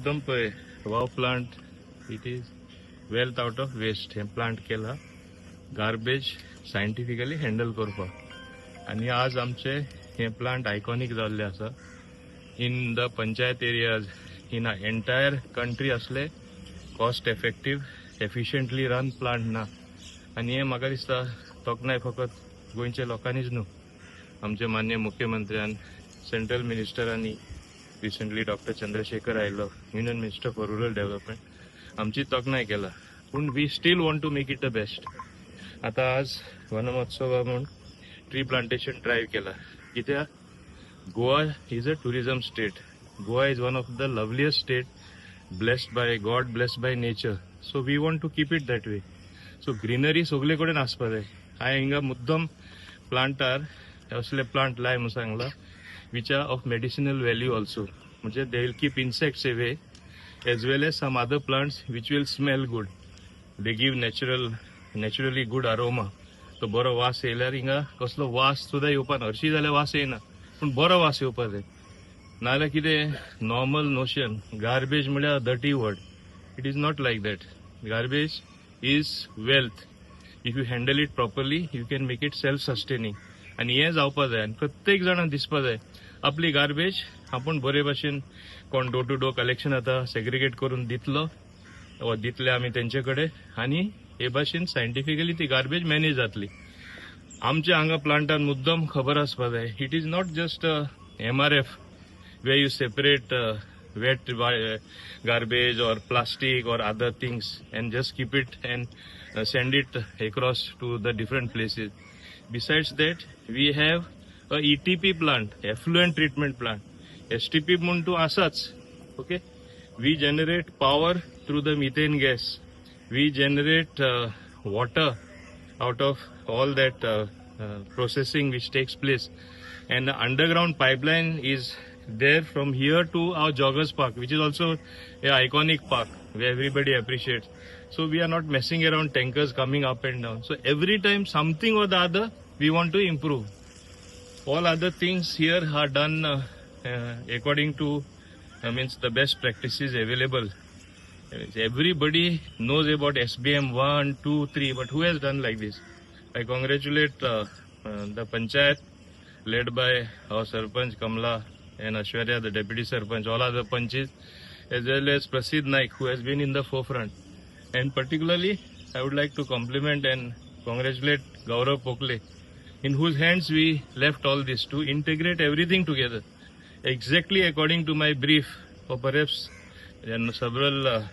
मुद्दम पळय वाव plant it is wealth out of waste हे प्लांट केला गार्बेज सायंटिफिकली हँडल करपाक आणि आज आमचे हे प्लांट आयकॉनिक जाल्ले आसा in the panchayat areas in a entire country असले cost effective efficiently run plant ना आणि हे म्हाका दिसता तोखणाय फकत गोंयच्या लोकांनीच न्हू आमचे माननीय मुख्यमंत्र्यान सेंट्रल मिनिस्टरांनी रिसेंटली डॉक्टर चंद्रशेखर आयलो union minister for rural development आमची तोखणाय केला पूण we still want to make it the best आता आज वनमहोत्सवा म्हणून ट्री प्लांटेशन ड्राईव्ह केला कित्याक Goa is a tourism state Goa is one of the loveliest state blessed by God blessed by nature so we want to keep it that way so greenery सगळे कडेन आसपा जाय हांवें हिंगा मुद्दम प्लांटार असले प्लांट लाय म्हणून सांगला which are of medicinal value also. म्हणजे they will keep insects away as well as some other plants which will smell good. They give naturally good aroma. तो बरो वास येयल्यार हिंगा कसलो वास सुद्धा येवपा ना हरशी जाल्यार वास येयना पूण बरो वास येवपा जाय नाल्यार कितें नॉर्मल नोशन गार्बेज म्हळ्यार dirty word it is not like that garbage is wealth if you handle it properly you can make it self sustaining आणि हे जावपा जाय आनी प्रत्येक जाणां दिसपा जाय आपली गार्बेज आपण बरे भाशेन कोण डोर टू डोर कलेक्शन आता सेग्रिगेट करून दितलो वा दितले आमी तेंचे कडेन आनी हे भाशेन सायंटिफिकली ती गार्बेज मॅनेज जातली आमच्या हांगा प्लांटान मुद्दम खबर आसपा जाय it is not just MRF way you separate wet garbage or plastic or other things and just keep it and send it across to the different places. Besides that, we have a ETP plant, effluent treatment plant. STP म्हणतो असाच, okay? We generate power through the methane gas. We generate water out of all that processing which takes place. And the underground pipeline is there from here to our Joggers Park, which is also an iconic park where everybody appreciates. So we are not messing around tankers coming up and down. So every time something or the other, we want to improve. All other things here are done according to means the best practices available. Everybody knows about SBM 1, 2, 3, but who has done like this? I congratulate the panchayat led by our Sarpanch Kamla and Ashwarya, the deputy Sarpanch, all other panches, as well as Prasid Naik, who has been in the forefront. And particularly, I would like to compliment and congratulate Gaurav Pokle, in whose hands we left all this to integrate everything together, exactly according to my brief, or perhaps several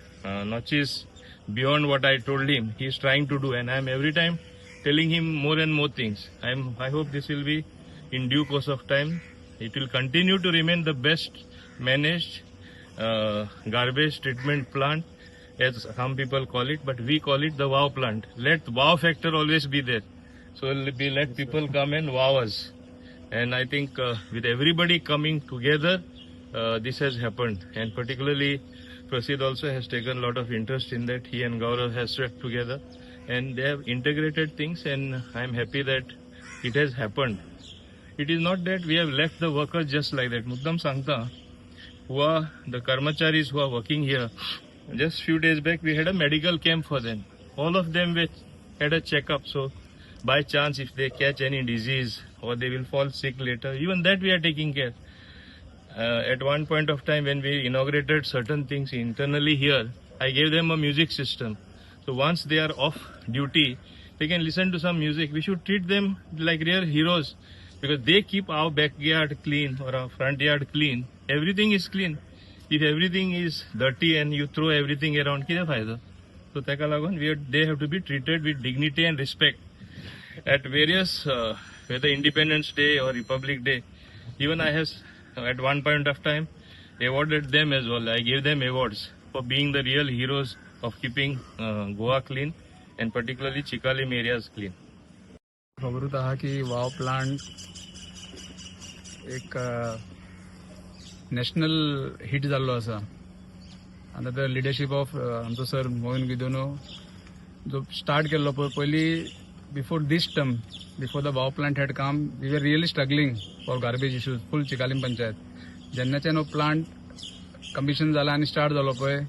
notches beyond what I told him. He is trying to do, and I am every time telling him more and more things. I hope this will be in due course of time. It will continue to remain the best managed garbage treatment plant, as some people call it, but we call it the wow plant. Let wow factor always be there. So let people come and wow us. And I think with everybody coming together, this has happened. And particularly, Prasid also has taken a lot of interest in that. He and Gaurav have swept together. And they have integrated things, and I am happy that it has happened. It is not that we have left the workers just like that. Muddam Sangta, who are the Karmacharis who are working here, just few days back we had a medical camp for them. All of them had a checkup. So by chance, if they catch any disease or they will fall sick later, even that we are taking care. At one point of time when we inaugurated certain things internally here, I gave them a music system. So once they are off duty, they can listen to some music. We should treat them like real heroes because they keep our backyard clean or our front yard clean. Everything is clean. If everything is dirty and you throw everything around, kya fayda? So taka lagun, they have to be treated with dignity and respect. At various, whether Independence Day or Republic Day, even I have at one point of time awarded them as well. I gave them awards for being the real heroes of keeping Goa clean and particularly Chikalim areas clean. खबरूत आहा की wow plant एक national hit जाल्लो आसा आनी the leadership of आमचो sir Mohan गिदोनो जो start केल्लो पळय पयली before this term, before the wow plant had come, we were really struggling for garbage issues, full Chikalim Panchayat. जेन्नाच्यान हो प्लांट कमिशन जाला आनी स्टार्ट जालो पळय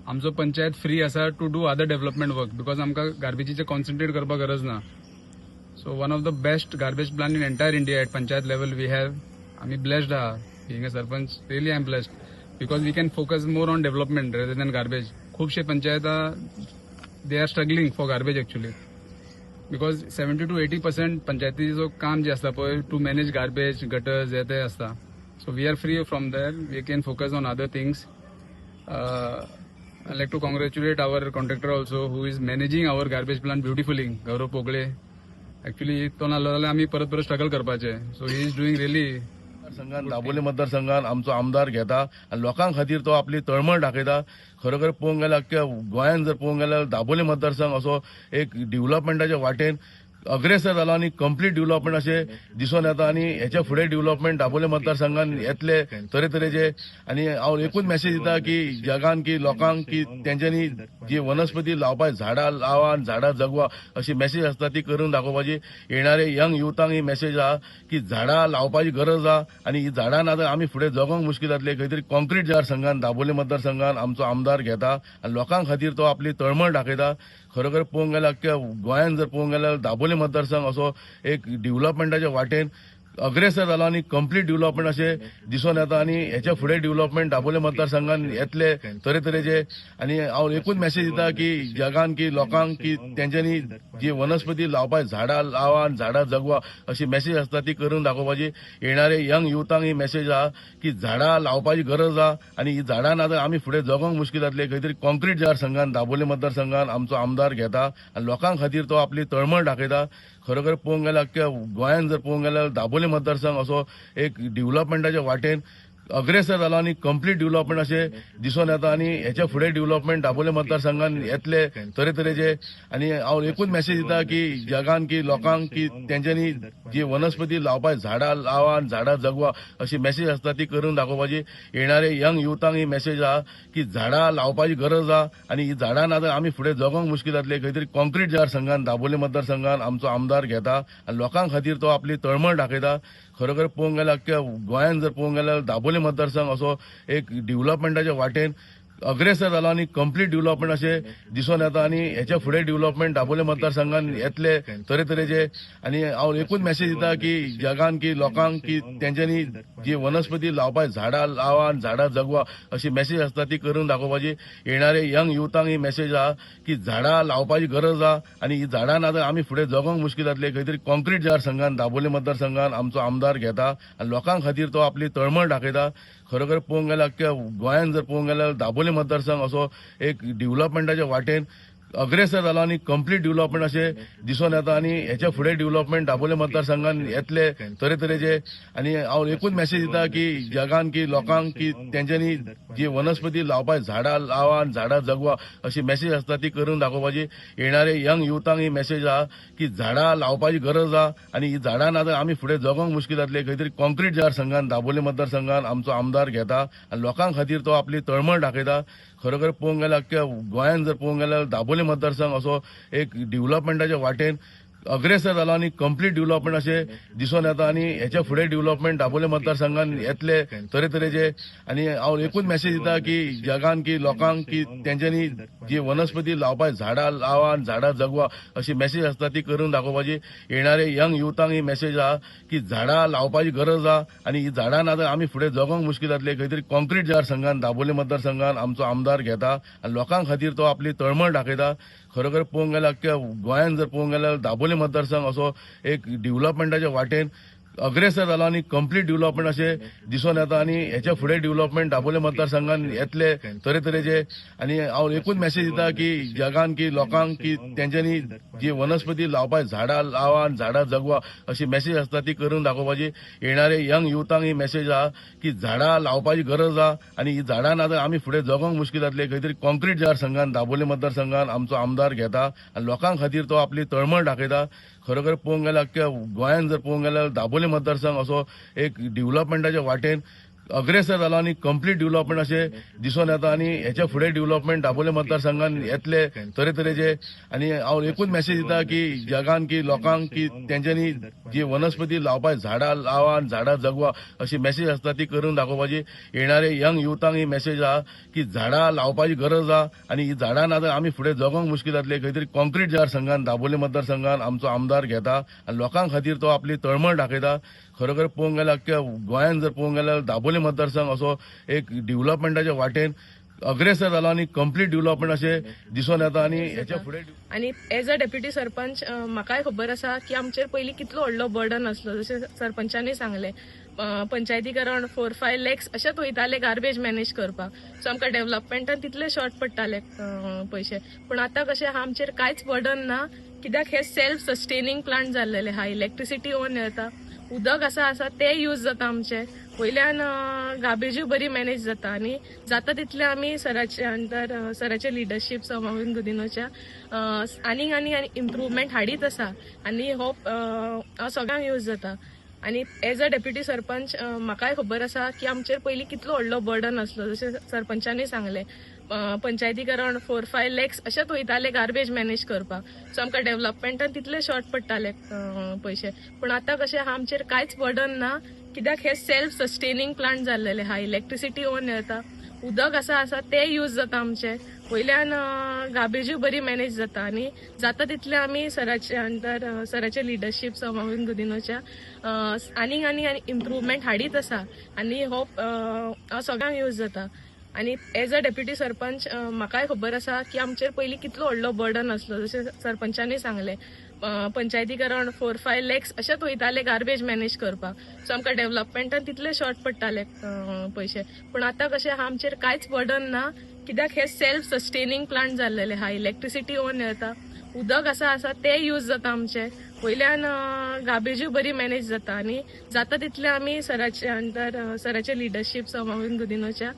आमचो पंचायत फ्री आसा to do other development work because आमकां गार्बेजीचे कॉन्सन्ट्रेट करपाक गरज ना. So one of the best garbage plant in entire India at panchayat level we have. आमी ब्लेस्ड आहा being a sarpanch. Really I am blessed because we can focus more on development rather than garbage. खुबशे पंचायता they are struggling for garbage actually because 70 to 80% पंचायतीचो काम जे आसता पळय to manage garbage gutters हे ते आसता. So we are free from there. We can focus on other things. I'd like to congratulate our contractor also who is managing our garbage plant beautifully, Gaurav Pogale. Actually, तो नासलो जाल्यार आमी परत परत struggle करपाचे. So he is doing really. संघान Dabolim मतदारसंघात आमचो आमदार घेता आनी लोकां खातीर तो आपली तळमळ दाखयता. खरोखर पळोवंक गेल्यार अख्ख्या गोंयांत जर पळोवंक गेल्यार दाबोली मतदारसंघ असो एक डेव्हलपमेंटाच्या वाटेन अग्रेसर जालो आनी कंप्लीट डेव्हलपमेंट अशें दिसून येता. आनी हेच्या फुडें डेव्हलपमेंट दाबोली मतदारसंघात येतले तरेतरेचे. आनी हांव एकूच मॅसेज दिता की जगान की लोकांक की तेंच्यांनी जी वनस्पती लावपाची झाडां लावा आनी झाडां जगवा अशी मॅसेज आसता ती करून दाखोवपाची. येणारे यंग युथांक ही मॅसेज आहा की झाडां लावपाची गरज आहा आनी ही झाडां ना जाल्यार आमी फुडें जगोंक मुश्कील जातले. खंय तरी कॉन्क्रीट जार संघान दाबोली मतदारसंघात आमचो आमदार घेता आनी लोकां खातीर तो आपली तळमळ दाखयता. खरोखर पळोवंक गेल्यार अख्ख्या गोंयांत जर पळोवंक गेल्यार दाबोली मतदारसंघ असो एक डेव्हलपमेंटाच्या वाटेन अग्रेसर जालो आनी कंप्लीट डेव्हलपमेंट अशें दिसून येता. आनी हेच्या फुडें डेव्हलपमेंट दाबोली मतदारसंघात येतले तरेतरेचे. आनी हांव एकूच मॅसेज दिता की जगान की लोकांक की तेंच्यांनी जी वनस्पती लावपाची झाडां लावा आनी झाडां जगवा अशी मॅसेज आसता ती करून दाखोवपाची. येणारे यंग युथांक ही मॅसेज आहा की झाडां लावपाची गरज आहा आनी ही झाडां ना जाल्यार आमी फुडें जगोंक मुश्कील जातले. खंय तरी कॉन्क्रीट जार संघान दाबोली मतदारसंघात आमचो आमदार घेता आनी लोकां खातीर तो आपली तळमळ दाखयता. खरोखर पळोवंक गेल्यार अख्ख्या गोंयांत जर पळोवंक गेल्यार दाबोली मतदारसंघ असो एक डेव्हलपमेंटाच्या वाटेन अग्रेसर जालो आनी कंप्लीट डेव्हलपमेंट अशें दिसून येता. आनी हेच्या फुडें डेव्हलपमेंट दाबोली मतदारसंघात येतले तरेतरेचे. आनी हांव एकूच मॅसेज दिता की जगान की लोकांक की तेंच्यांनी जी वनस्पती लावपाची झाडां लावा आनी झाडां जगवा अशी मॅसेज आसता ती करून दाखोवपाची. येणारे यंग युथांक ही मॅसेज आहा की झाडां लावपाची गरज आहा आनी ही झाडां ना जाल्यार आमी फुडें जगोंक मुश्कील जातले. खंय तरी कॉन्क्रीट जार संघान दाबोली मतदारसंघात आमचो आमदार घेता आनी लोकां खातीर तो आपली तळमळ दाखयता. खरोखर पळोवंक गेल्यार अख्ख्या गोंयांत जर पळोवंक गेल्यार दाबोली मतदारसंघ असो एक डेव्हलपमेंटाच्या वाटेन अग्रेसर जालो आनी कंप्लीट डेव्हलपमेंट अशें दिसून येता. आनी हेच्या फुडें डेव्हलपमेंट दाबोली मतदारसंघात येतले तरेतरेचे. आनी हांव एकूच मॅसेज दिता की जगान की लोकांक की तेंच्यांनी जी वनस्पती लावपाची झाडां लावा आनी झाडां जगवा अशी मॅसेज आसता ती करून दाखोवपाची. येणारे यंग युथांक ही मॅसेज आहा की झाडां लावपाची गरज आहा आनी ही झाडां ना जाल्यार आमी फुडें जगोंक मुश्कील जातले. खंय तरी कॉन्क्रीट जार संघान दाबोली मतदारसंघात आमचो आमदार घेता आनी लोकां खातीर तो आपली तळमळ दाखयता. खरोखर पळोवंक गेल्यार अख्ख्या गोंयांत जर पळोवंक गेल्यार दाबोली मतदारसंघ असो एक डेव्हलपमेंटाच्या वाटेन अग्रेसर जालो आनी कंप्लीट डेव्हलपमेंट अशें दिसून येता. आनी हेच्या फुडें डेव्हलपमेंट दाबोली मतदारसंघात येतले तरेतरेचे. आनी हांव एकूच मॅसेज दिता की जगान की लोकांक की तेंच्यांनी जी वनस्पती लावपाची झाडां लावा आनी झाडां जगवा अशी मॅसेज आसता ती करून दाखोवपाची. येणारे यंग युथांक ही मॅसेज आहा की झाडां लावपाची गरज आहा आनी ही झाडां ना जाल्यार आमी फुडें जगोंक मुश्कील जातले. खंय तरी कॉन्क्रीट जार संघान दाबोली मतदारसंघात आमचो आमदार घेता आनी लोकां खातीर तो आपली तळमळ दाखयता. खरोखर पळोवंक गेल्यार अख्ख्या गोंयांत जर पळोवंक गेल्यार दाबोली मतदारसंघ असो एक डेव्हलपमेंटाच्या वाटेन अग्रेसर जालो आनी कंप्लीट डेव्हलपमेंट अशें दिसून येता. आनी हेच्या फुडें डेव्हलपमेंट दाबोली मतदारसंघात येतले तरेतरेचे. आनी हांव एकूच मॅसेज दिता की जगान की लोकांक की तेंच्यांनी जी वनस्पती लावपाची झाडां लावा आनी झाडां जगवा अशी मॅसेज आसता ती करून दाखोवपाची. येणारे यंग युथांक ही मॅसेज आहा की झाडां लावपाची गरज आहा आनी ही झाडां ना जाल्यार आमी फुडें जगोंक मुश्कील जातले. खंय तरी कॉन्क्रीट जार संघान दाबोली मतदारसंघात आमचो आमदार घेता आनी लोकां खातीर तो आपली तळमळ दाखयता. खरोखर पळोवंक गेल्यार अख्ख्या गोंयांत जर पळोवंक गेल्यार दाबोली मतदारसंघ असो एक डेव्हलपमेंटाच्या वाटेन अग्रेसर जालो आनी कंप्लीट डेव्हलपमेंट अशें दिसून येता. आनी हेच्या फुडें डेव्हलपमेंट दाबोली मतदारसंघात येतले तरेतरेचे. आनी हांव एकूच मॅसेज दिता की जगान की लोकांक की तेंच्यांनी जी वनस्पती लावपाची झाडां लावा आनी झाडां जगवा अशी मॅसेज आसता ती करून दाखोवपाची. येणारे यंग युथांक ही मॅसेज आहा की झाडां लावपाची गरज आहा आनी ही झाडां ना जाल्यार आमी फुडें जगोंक मुश्कील जातले. खंय तरी कॉन्क्रीट जार संघान दाबोली मतदारसंघात आमचो आमदार घेता आनी लोकां खातीर तो आपली तळमळ दाखयता. खरोखर पळोवंक गेल्यार अख्ख्या गोंयांत जर पळोवंक गेल्यार दाबोली मतदारसंघ असो एक डेव्हलपमेंटाच्या वाटेन अग्रेसर जाला आणि कंप्लीट डेव्हलपमेंट असे दिसून येता आणि ह्याच्या फुडें डेव्हलपमेंट दाबोले मतदारसंघात येतले तरेतरेचे आणि हांव एकूच मेसेज दिता की जगान की लोकांक की तेंच्यांनी जी वनस्पती लावपाक झाडां लावा आणि झाडां जगवा अशी मेसेज आसता ती करून दाखोवपाची येणारे यंग युथांक ही मेसेज आहा की झाडां लावपाची गरज आहा आणि ही झाडां ना आमी फुडें जगोंक मुश्कील जातले खंय तरी कॉन्क्रीट मतदारसंघात दाबोले मतदारसंघात आमचो आमदार घेता आणि लोकांक खातीर तो आपली तळमळ दाखयता खरोखर पळोवंक गेल्यार अख्ख्या गोंयांत जर पळोवंक गेल्यार दाबोले मतदारसंघ असो एक डेव्हलपमेंटाच्या वाटेन अग्रेसर जाला आणि कंप्लीट डेव्हलपमेंट असे दिसून येता आणि ह्याच्या फुडें आणि एज अ डेप्युटी सरपंच म्हाकाय खबर आसा की आमचेर पयलीं कितलो व्हडलो बर्डन आसलो जशें सरपंचांनी सांगलें पंचायतीक अरावंड 4-5 लॅक्स अशेंच वयताले गार्बेज मॅनेज करपाक सो आमकां डेव्हलपमेंटान तितले शॉर्ट पडटाले पयशे पूण आतां कशें आहा आमचेर कांयच बर्डन ना कित्याक हे सेल्फ सस्टेनिंग प्लांट जाल्लेले आहा इलेक्ट्रिसिटी ओन येता उदक आसा ते यूज जाता आमचे वयल्यान गार्बेजूय बरी मॅनेज जाता आणि जाता तितले आमी सराचे अंडर सराचे लिडरशीप समावेन गुदिनोच्या आनीक इम्प्रुवमेंट हाडीत आसा आनी होप सगळ्यांक यूज जाता आणि एज अ डेप्युटी सरपंच म्हाकाय खबर आसा की आमचेर पयलीं कितलो व्हडलो बर्डन आसलो जशें सरपंचांनी सांगलें पंचायतीक अरावंड 4-5 लॅक्स अशेंच वयताले गार्बेज मॅनेज करपाक सो आमकां डेव्हलपमेंटान तितले शॉर्ट पडटाले पयशे पूण आतां कशें आहा आमचेर कांयच बर्डन ना कित्याक हे सेल्फ सस्टेनिंग प्लांट जाल्लेले आहा इलेक्ट्रिसिटी ओन येता उदक आसा ते यूज जाता आमचे वयल्यान गार्बेजूय बरी मॅनेज जाता आणि जाता तितले आमी सराचे अंडर सराचे लिडरशीप समावेन गुदिनोच्या आनीक इम्प्रुवमेंट हाडीत आसा आनी होप सगळ्यांक यूज जाता आणि एज अ डेप्युटी सरपंच म्हाकाय खबर आसा की आमचेर पयलीं कितलो व्हडलो बर्डन आसलो जशें सरपंचांनी सांगलें पंचायतीक अरावंड 4-5 लॅक्स अशेंच वयताले गार्बेज मॅनेज करपाक सो आमकां डेव्हलपमेंटान तितले शॉर्ट पडटाले पयशे पूण आतां कशें आहा आमचेर कांयच बर्डन ना कित्याक हे सेल्फ सस्टेनिंग प्लांट जाल्लेले आहा इलेक्ट्रिसिटी ओन येता उदक आसा ते यूज जाता आमचे वयल्यान गार्बेजूय बरी मॅनेज जाता आणि जाता तितले आमी सराचे अंडर सराचे लिडरशीप समावेन गुदिनोच्या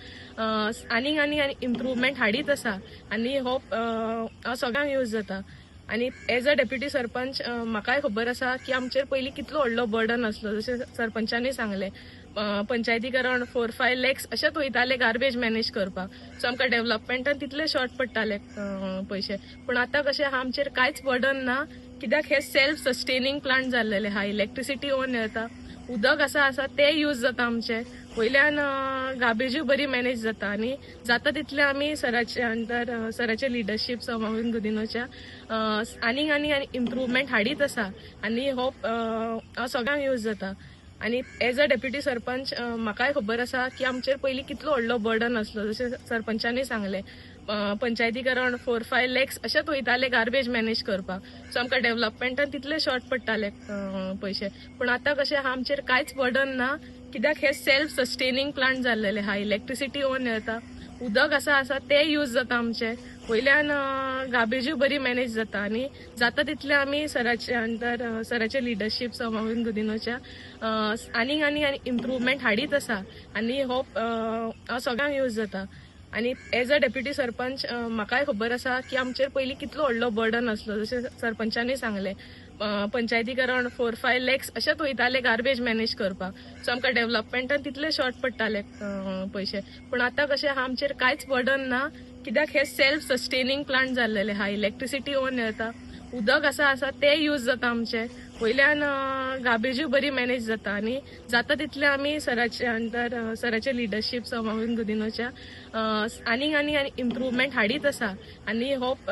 आनीक इम्प्रुवमेंट हाडीत आसा आनी होप सगळ्यांक यूज जाता आणि एज अ डेप्युटी सरपंच म्हाकाय खबर आसा की आमचेर पयलीं कितलो व्हडलो बर्डन आसलो जशें सरपंचांनी सांगलें पंचायतीक अरावंड 4-5 लॅक्स अशेंच वयताले गार्बेज मॅनेज करपाक सो आमकां डेव्हलपमेंटान तितले शॉर्ट पडटाले पयशे पूण आतां कशें आहा आमचेर कांयच बर्डन ना कित्याक हे सेल्फ सस्टेनिंग प्लांट जाल्लेले आहा इलेक्ट्रिसिटी ओन येता उदक आसा ते यूज जाता आमचे वयल्यान गार्बेजूय बरी मॅनेज जाता आणि जाता तितले आमी सराचे अंडर सराचे लिडरशीप समावेन गुदिनोच्या आनीक इम्प्रुवमेंट हाडीत आसा आनी होप सगळ्यांक यूज जाता आणि एज अ डेप्युटी सरपंच म्हाकाय खबर आसा की आमचेर पयलीं कितलो व्हडलो बर्डन आसलो जशें सरपंचांनी सांगलें पंचायतीक अरावंड 4-5 लॅक्स अशेंच वयताले गार्बेज मॅनेज करपाक सो आमकां डेव्हलपमेंटान तितले शॉर्ट पडटाले पयशे पूण आतां कशें आहा आमचेर कांयच बर्डन ना कित्याक हे सेल्फ सस्टेनिंग प्लांट जाल्लेले आहा इलेक्ट्रिसिटी ओन येता उदक आसा ते यूज जाता आमचे वयल्यान गार्बेजूय बरी मॅनेज जाता आणि जाता तितले आमी सराचे अंडर सराचे लिडरशीप समावेन गुदिनोच्या आनीक इम्प्रुवमेंट हाडीत आसा आनी होप सगळ्यांक यूज जाता आणि एज अ डेप्युटी सरपंच म्हाकाय खबर आसा की आमचेर पयलीं कितलो व्हडलो बर्डन आसलो जशें सरपंचांनी सांगलें पंचायतीक अरावंड 4-5 लॅक्स अशेंच वयताले गार्बेज मॅनेज करपाक सो आमकां डेव्हलपमेंटान तितले शॉर्ट पडटाले पयशे पूण आतां कशें आहा आमचेर कांयच बर्डन ना कित्याक हे सेल्फ सस्टेनिंग प्लांट जाल्लेले आहा इलेक्ट्रिसिटी ओन येता उदक आसा ते यूज जाता आमचे वयल्यान गार्बेजूय बरी मॅनेज जाता आणि जाता तितले आमी सराचे अंडर सराचे लिडरशीप समावेन गुदिनोच्या आनीक इम्प्रुवमेंट हाडीत आसा आनी होप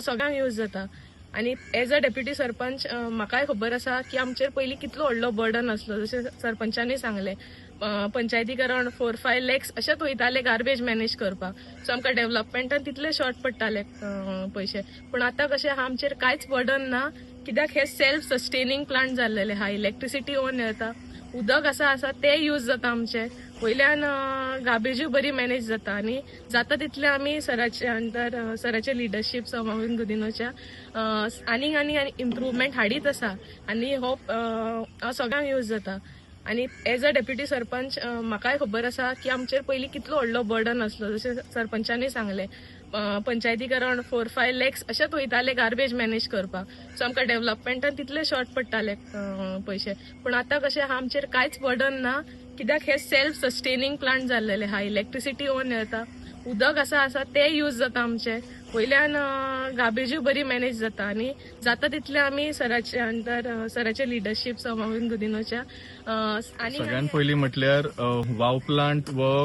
सगळ्यांक यूज जाता आणि एज अ डेप्युटी सरपंच म्हाकाय खबर आसा की आमचेर पयलीं कितलो व्हडलो बर्डन आसलो जशें सरपंचांनी सांगलें पंचायतीक अरावंड 4-5 लॅक्स अशेंच वयताले गार्बेज मॅनेज करपाक सो आमकां डेव्हलपमेंटान तितले शॉर्ट पडटाले पयशे पूण आतां कशें आहा आमचेर कांयच बर्डन ना कित्याक हे सेल्फ सस्टेनिंग प्लांट जाल्लेले आहा इलेक्ट्रिसिटी ओन येता उदक आसा ते यूज जाता आमचे वयल्यान गार्बेजूय बरी मॅनेज जाता आणि जाता तितले आमी सराचे अंडर सराचे लिडरशीप समावेन गुदिनोच्या आनीक इम्प्रुवमेंट हाडीत आसा आनी होप सगळ्यांक यूज जाता आणि एज अ डेप्युटी सरपंच म्हाकाय खबर आसा की आमचेर पयलीं कितलो व्हडलो बर्डन आसलो जशें सरपंचांनी सांगलें पंचायतीक अरावंड 4-5 लॅक्स अशेंच वयताले गार्बेज मॅनेज करपाक सो आमकां डेव्हलपमेंटान तितले शॉर्ट पडटाले पयशे पूण आतां कशें आहा आमचेर कांयच बर्डन ना कित्याक हे सेल्फ सस्टेनिंग प्लांट जाल्लेले हा, इलेक्ट्रिसिटी ओन येता, उदक आसा ते यूज जाता आमचे, वयल्यान गार्बेजूय बरी मॅनेज जाता आनी जाता तितले आमी सराचे अंडर सराचे लिडरशीप समावेन गुदिनोच्या आनी सगळ्यात पयलीं म्हटल्यार वाव प्लांट व